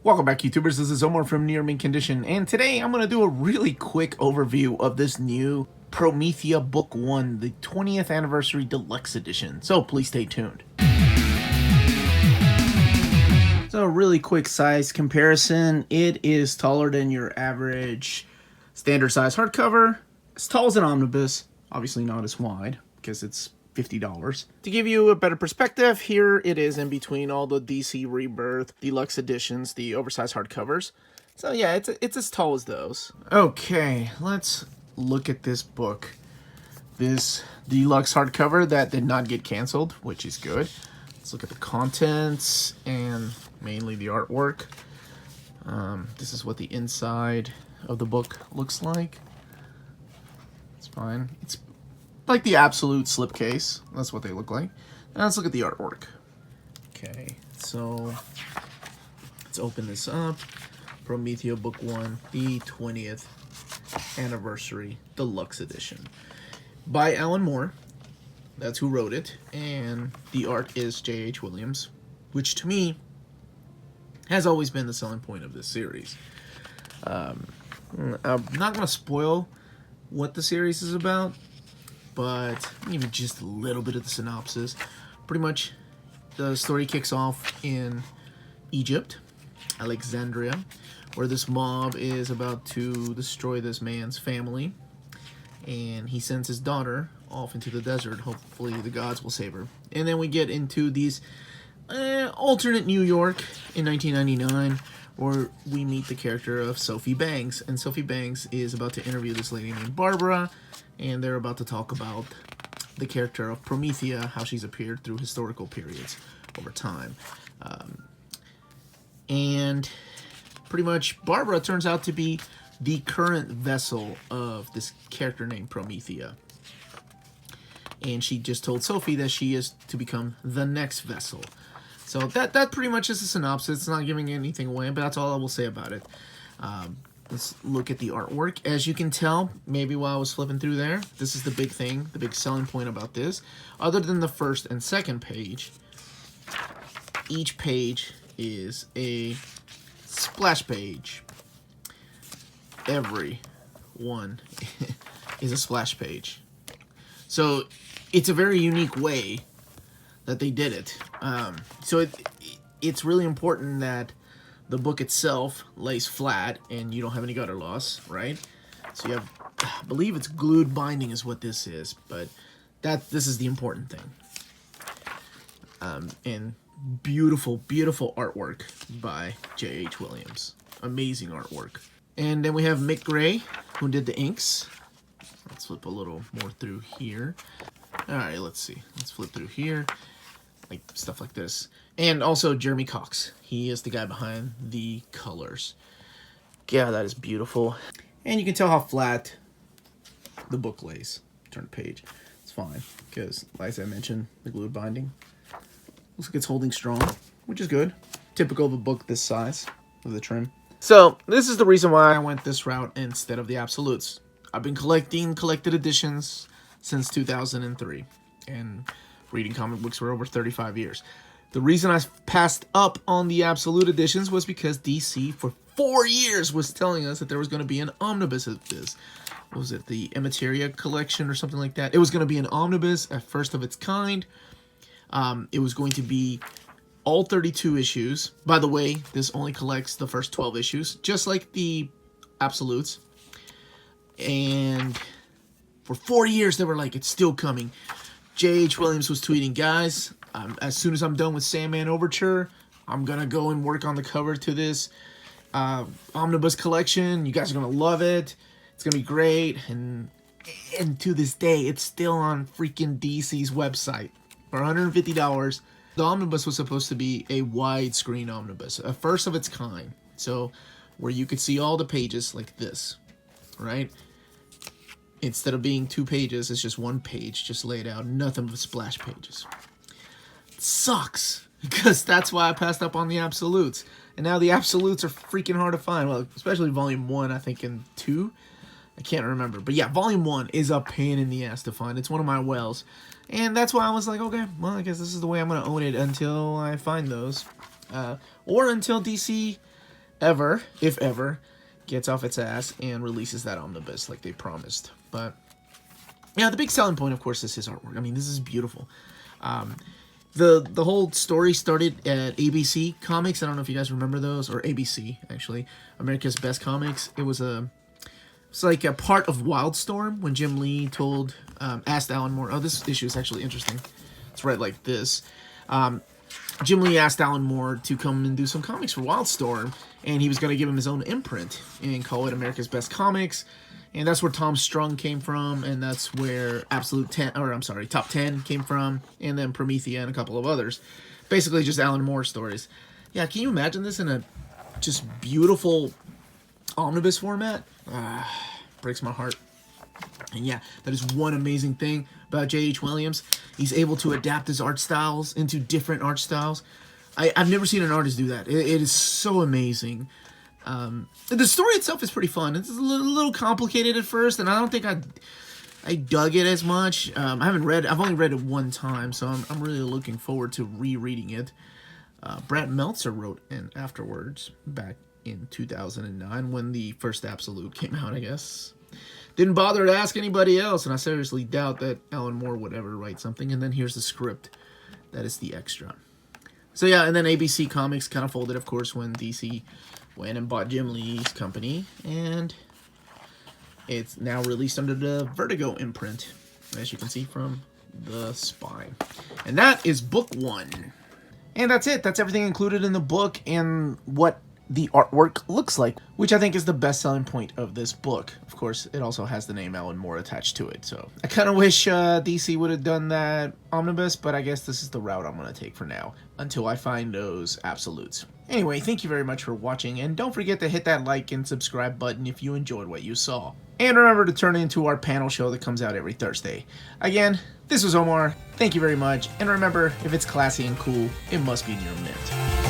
Welcome back, YouTubers. This is Omar from Near Mint Condition, and today I'm going to do a really quick overview of this new Promethea Book 1, the 20th Anniversary Deluxe Edition, so please stay tuned. So a really quick size comparison. It is taller than your average standard size hardcover. As tall as an omnibus, obviously not as wide, because it's $50. To give you a better perspective, here it is in between all the DC Rebirth Deluxe editions, the oversized hardcovers. So yeah, it's as tall as those. Okay, let's look at this book. This Deluxe hardcover that did not get canceled, which is good. Let's look at the contents and mainly the artwork. This is what the inside of the book looks like. It's fine. It's like the absolute slipcase. That's what they look like. Now let's look at the artwork. Okay, so let's open this up. Promethea Book 1, the 20th Anniversary Deluxe Edition. By Alan Moore. That's who wrote it. And the art is J.H. Williams, which to me has always been the selling point of this series. I'm not going to spoil what the series is about, but maybe just a little bit of the synopsis. Pretty much, the story kicks off in Egypt, Alexandria, where this mob is about to destroy this man's family, and he sends his daughter off into the desert. Hopefully the gods will save her. And then we get into these alternate New York in 1999, where we meet the character of Sophie Banks, and Sophie Banks is about to interview this lady named Barbara, and they're about to talk about the character of Promethea, how she's appeared through historical periods over time. And pretty much Barbara turns out to be the current vessel of this character named Promethea. And she just told Sophie that she is to become the next vessel. So that pretty much is the synopsis. It's not giving anything away, but that's all I will say about it. Let's look at the artwork. As you can tell, maybe while I was flipping through there, this is the big thing, the big selling point about this. Other than the first and second page, each page is a splash page. Every one is a splash page. So it's a very unique way that they did it. So it's really important that the book itself lays flat and you don't have any gutter loss, right? So you have, I believe it's glued binding is what this is, but this is the important thing. And beautiful, beautiful artwork by J.H. Williams. Amazing artwork. And then we have Mick Gray, who did the inks. Let's flip a little more through here. Alright, let's see. Let's flip through here. Like stuff like this. And also Jeremy Cox. He is the guy behind the colors. Yeah, that is beautiful. And you can tell how flat the book lays. Turn the page. It's fine. Because, as I mentioned, the glued binding. Looks like it's holding strong, which is good. Typical of a book this size with the trim. So, this is the reason why I went this route instead of the absolutes. I've been collecting collected editions since 2003. And reading comic books for over 35 years. The reason I passed up on the absolute editions was because DC for 4 years was telling us that there was going to be an omnibus of this. What was it, the Emiteria collection or something like that? It was going to be an omnibus, at first of its kind. It was going to be all 32 issues. By the way, this only collects the first 12 issues, just like the absolutes. And for 4 years, they were like, it's still coming. J.H. Williams was tweeting, guys, as soon as I'm done with Sandman Overture, I'm going to go and work on the cover to this omnibus collection. You guys are going to love it. It's going to be great. And to this day, it's still on freaking DC's website for $150. The omnibus was supposed to be a widescreen omnibus, a first of its kind. So where you could see all the pages like this, right? Instead of being 2 pages, it's just 1 page, just laid out, nothing but splash pages. It sucks, because that's why I passed up on the absolutes. And now the absolutes are freaking hard to find. Well, especially volume 1, I think, and 2. I can't remember. But yeah, volume 1 is a pain in the ass to find. It's one of my wells. And that's why I was like, okay, well, I guess this is the way I'm going to own it until I find those. Or until DC ever, if ever, gets off its ass and releases that omnibus like they promised. But yeah, the big selling point, of course, is his artwork. I mean, this is beautiful. The whole story started at ABC Comics. I don't know if you guys remember those, or ABC actually, America's Best Comics. It's like a part of Wildstorm when Jim Lee asked Alan Moore. Oh, this issue is actually interesting. It's read like this. Jim Lee asked Alan Moore to come and do some comics for Wildstorm, and he was going to give him his own imprint and call it America's Best Comics. And that's where Tom Strung came from, and that's where Top 10 came from, and then Promethea and a couple of others. Basically just Alan Moore stories. Yeah, can you imagine this in a just beautiful omnibus format? Breaks my heart. And yeah, that is one amazing thing about J.H. Williams. He's able to adapt his art styles into different art styles. I've never seen an artist do that. It is so amazing. The story itself is pretty fun. It's a little complicated at first, and I don't think I dug it as much. I've only read it one time, so I'm really looking forward to rereading it. Brad Meltzer wrote in afterwards, back in 2009, when the first Absolute came out, I guess. Didn't bother to ask anybody else, and I seriously doubt that Alan Moore would ever write something. And then here's the script. That is the extra. So yeah, and then ABC Comics kind of folded, of course, when DC went and bought Jim Lee's company, and it's now released under the Vertigo imprint, as you can see from the spine. And that is book 1. And that's it. That's everything included in the book and what the artwork looks like, which I think is the best selling point of this book. Of course, it also has the name Alan Moore attached to it, so I kind of wish DC would have done that omnibus, but I guess this is the route I'm going to take for now, until I find those absolutes. Anyway, thank you very much for watching, and don't forget to hit that like and subscribe button if you enjoyed what you saw. And remember to turn into our panel show that comes out every Thursday. Again, this was Omar, thank you very much, and remember, if it's classy and cool, it must be near mint.